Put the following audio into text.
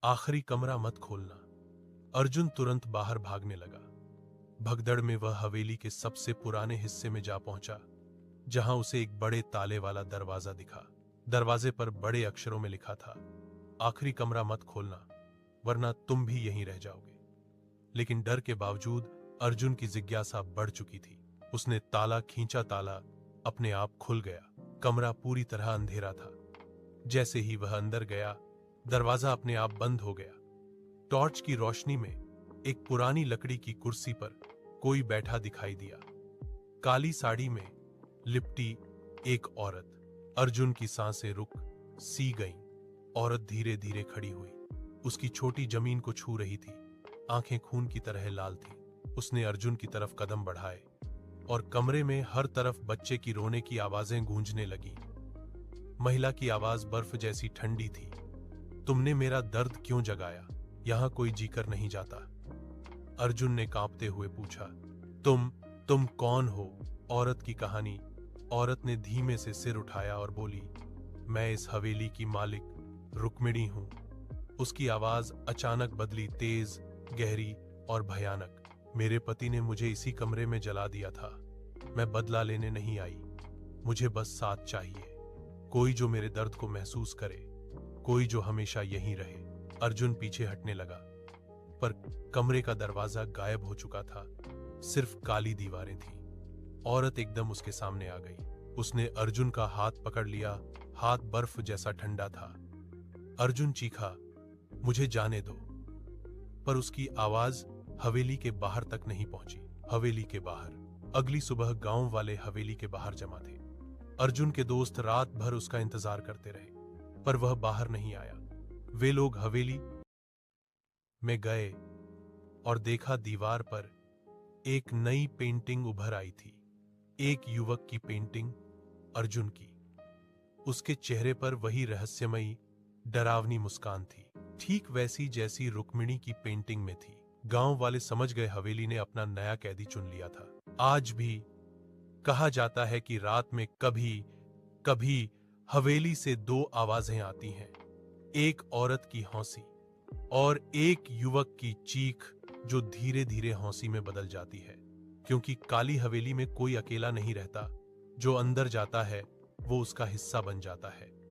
आखिरी कमरा मत खोलना। अर्जुन तुरंत बाहर भागने लगा। भगदड़ में वह हवेली के सबसे पुराने हिस्से में जा पहुंचा, जहां उसे एक बड़े ताले वाला दरवाजा दिखा। दरवाजे पर बड़े अक्षरों में लिखा था, आखिरी कमरा मत खोलना, वरना तुम भी यहीं रह जाओगे। लेकिन डर के बावजूद अर्जुन की जिज्ञासा बढ़ चुकी थी। उसने ताला खींचा, ताला अपने आप खुल गया। कमरा पूरी तरह अंधेरा था। जैसे ही वह अंदर गया, दरवाजा अपने आप बंद हो गया। टॉर्च की रोशनी में एक पुरानी लकड़ी की कुर्सी पर कोई बैठा दिखाई दिया। काली साड़ी में लिपटी एक औरत। अर्जुन की सांसें रुक सी गईं। औरत धीरे धीरे खड़ी हुई। उसकी छोटी जमीन को छू रही थी। आंखें खून की तरह लाल थी। उसने अर्जुन की तरफ कदम बढ़ाए और कमरे में हर तरफ बच्चे की रोने की आवाजें गूंजने लगीं। महिला की आवाज बर्फ जैसी ठंडी थी। तुमने मेरा दर्द क्यों जगाया? यहां कोई जीकर नहीं जाता। अर्जुन ने कांपते हुए पूछा, तुम कौन हो? औरत की कहानी। औरत ने धीमे से सिर उठाया और बोली, मैं इस हवेली की मालिक रुक्मिणी हूं। उसकी आवाज अचानक बदली, तेज, गहरी और भयानक। मेरे पति ने मुझे इसी कमरे में जला दिया था। मैं बदला लेने नहीं आई। मुझे बस साथ चाहिए, कोई जो मेरे दर्द को महसूस करे, कोई जो हमेशा यहीं रहे। अर्जुन पीछे हटने लगा, पर कमरे का दरवाजा गायब हो चुका था। सिर्फ काली दीवारें थीं। औरत एकदम उसके सामने आ गई। उसने अर्जुन का हाथ पकड़ लिया। हाथ बर्फ जैसा ठंडा था। अर्जुन चीखा, मुझे जाने दो। पर उसकी आवाज हवेली के बाहर तक नहीं पहुंची। हवेली के बाहर अगली सुबह गांव वाले हवेली के बाहर जमा थे। अर्जुन के दोस्त रात भर उसका इंतजार करते रहे, पर वह बाहर नहीं आया। वे लोग हवेली में गए और देखा, दीवार पर एक नई पेंटिंग उभर आई थी। एक युवक की पेंटिंग, अर्जुन की। उसके चेहरे पर वही रहस्यमयी, डरावनी मुस्कान थी, ठीक वैसी जैसी रुक्मिणी की पेंटिंग में थी। गांव वाले समझ गए हवेली ने अपना नया कैदी चुन लिया था। आज भी कहा जाता है कि रात में कभी कभी हवेली से दो आवाजें आती हैं, एक औरत की हौंसी और एक युवक की चीख, जो धीरे धीरे हौंसी में बदल जाती है। क्योंकि काली हवेली में कोई अकेला नहीं रहता। जो अंदर जाता है वो उसका हिस्सा बन जाता है।